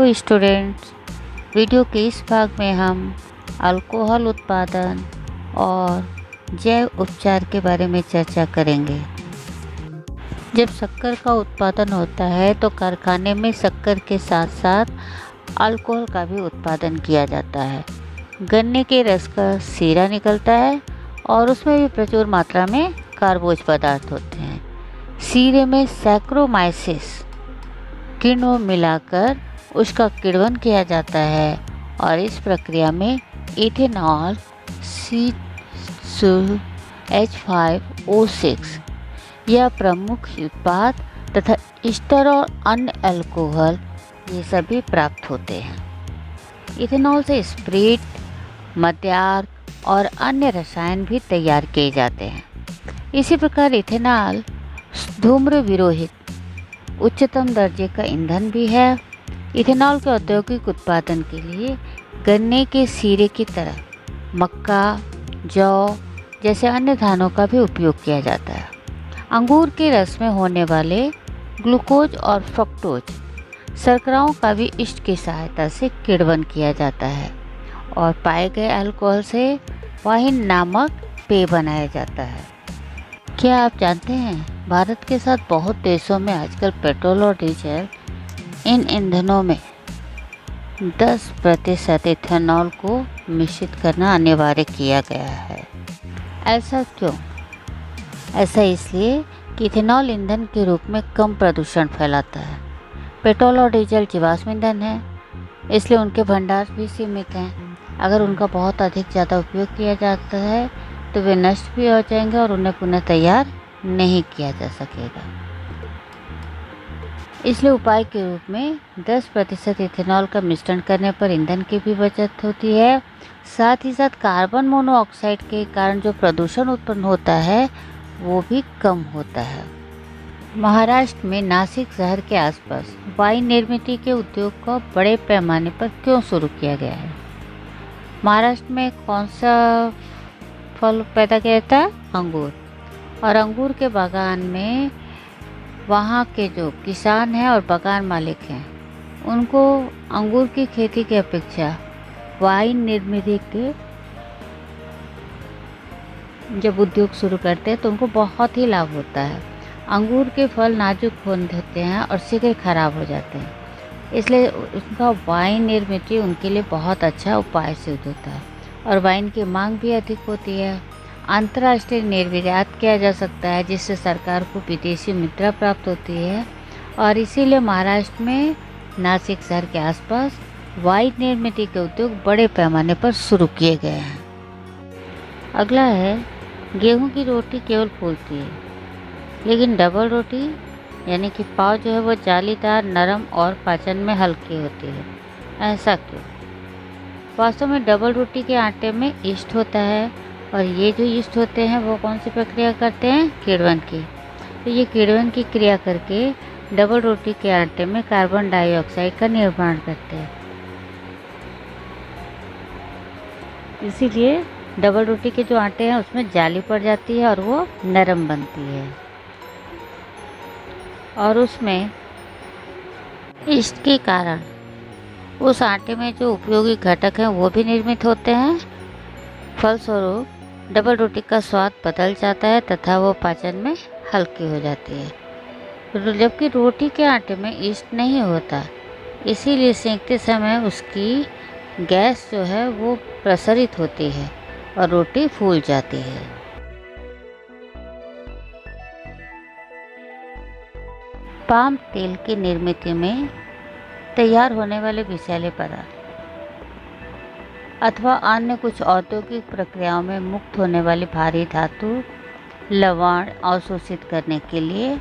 तो students, video के इस भाग में हम अल्कोहल उत्पादन और जैव उपचार के बारे में चर्चा करेंगे। जब शक्कर का उत्पादन होता है तो कारखाने में शक्कर के साथ साथ अल्कोहल का भी उत्पादन किया जाता है। गन्ने के रस का सीरा निकलता है और उसमें भी प्रचुर मात्रा में कार्बोज पदार्थ होते हैं। सीरे में सैक्रोमाइसिस किण्व मिलाकर उसका किण्वन किया जाता है और इस प्रक्रिया में इथेनॉल C2H5O6 यह प्रमुख उत्पाद तथा ईस्टर और अन्य अल्कोहल ये सभी प्राप्त होते हैं। इथेनॉल से स्प्रिट, मद्यार्क और अन्य रसायन भी तैयार किए जाते हैं। इसी प्रकार इथेनॉल धूम्र विरोहित उच्चतम दर्जे का ईंधन भी है। इथेनॉल के औद्योगिक उत्पादन के लिए गन्ने के सीरे की तरह मक्का, जौ जैसे अन्य धानों का भी उपयोग किया जाता है। अंगूर के रस में होने वाले ग्लूकोज और फ्रक्टोज शर्कराओं का भी ईस्ट की सहायता से किण्वन किया जाता है और पाए गए अल्कोहल से वाइन नामक पेय बनाया जाता है। क्या आप जानते हैं, भारत के साथ बहुत देशों में आजकल पेट्रोल और डीजल इन ईंधनों में 10% इथेनॉल को मिश्रित करना अनिवार्य किया गया है। ऐसा क्यों? ऐसा इसलिए कि इथेनॉल ईंधन के रूप में कम प्रदूषण फैलाता है। पेट्रोल और डीजल जीवाश्म ईंधन है, इसलिए उनके भंडार भी सीमित हैं। अगर उनका बहुत ज़्यादा उपयोग किया जाता है तो वे नष्ट भी हो जाएंगे और उन्हें पुनः तैयार नहीं किया जा सकेगा। इसलिए उपाय के रूप में 10% इथेनॉल का मिश्रण करने पर ईंधन की भी बचत होती है। साथ ही साथ कार्बन मोनोऑक्साइड के कारण जो प्रदूषण उत्पन्न होता है वो भी कम होता है। महाराष्ट्र में नासिक शहर के आसपास वाइन निर्मित के उद्योग को बड़े पैमाने पर क्यों शुरू किया गया है? महाराष्ट्र में कौन सा फल पैदा किया जाता है? अंगूर। और अंगूर के बागान में वहाँ के जो किसान हैं और बागान मालिक हैं उनको अंगूर की खेती की अपेक्षा वाइन निर्मित के जब उद्योग शुरू करते हैं तो उनको बहुत ही लाभ होता है। अंगूर के फल नाजुक होते हैं और शीघ्र खराब हो जाते हैं, इसलिए उनका वाइन निर्मित उनके लिए बहुत अच्छा उपाय सिद्ध होता है और वाइन की मांग भी अधिक होती है। अंतर्राष्ट्रीय निर्यात किया जा सकता है जिससे सरकार को विदेशी मुद्रा प्राप्त होती है और इसीलिए महाराष्ट्र में नासिक शहर के आसपास वाइन निर्मित के उद्योग बड़े पैमाने पर शुरू किए गए हैं। अगला है, गेहूं की रोटी केवल फूलती है लेकिन डबल रोटी यानी कि पाव जो है वो जालीदार, नरम और पाचन में हल्की होती है। ऐसा क्यों? वास्तव में डबल रोटी के आटे में यीस्ट होता है और ये जो यीस्ट होते हैं वो कौन सी प्रक्रिया करते हैं? किण्वन की। तो ये किण्वन की क्रिया करके डबल रोटी के आटे में कार्बन डाइऑक्साइड का निर्माण करते हैं। इसीलिए डबल रोटी के जो आटे हैं उसमें जाली पड़ जाती है और वो नरम बनती है और उसमें यीस्ट के कारण उस आटे में जो उपयोगी घटक हैं वो भी निर्मित होते हैं। फलस्वरूप डबल रोटी का स्वाद बदल जाता है तथा वो पाचन में हल्की हो जाती है, जबकि रोटी के आटे में यीस्ट नहीं होता। इसीलिए सेंकते समय उसकी गैस जो है वो प्रसरित होती है और रोटी फूल जाती है। पाम तेल की निर्मित में तैयार होने वाले विषैले पदार्थ अथवा अन्य कुछ औद्योगिक प्रक्रियाओं में मुक्त होने वाली भारी धातु लवण अवशोषित करने के लिए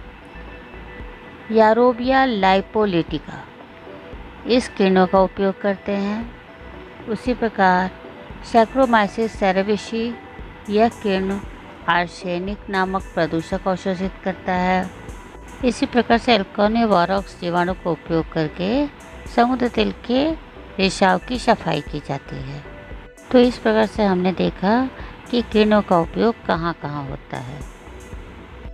यारोबिया लाइपोलिटिका इस किण्व का उपयोग करते हैं। उसी प्रकार सैक्रोमाइसिस सेरेविसी यह किण्व आर्सेनिक नामक प्रदूषक अवशोषित करता है। इसी प्रकार से एल्कानी बोरॉक्स जीवाणु का उपयोग करके समुद्र तेल के रिसाव की सफाई की जाती है। तो इस प्रकार से हमने देखा कि किण्व का उपयोग कहाँ कहाँ होता है।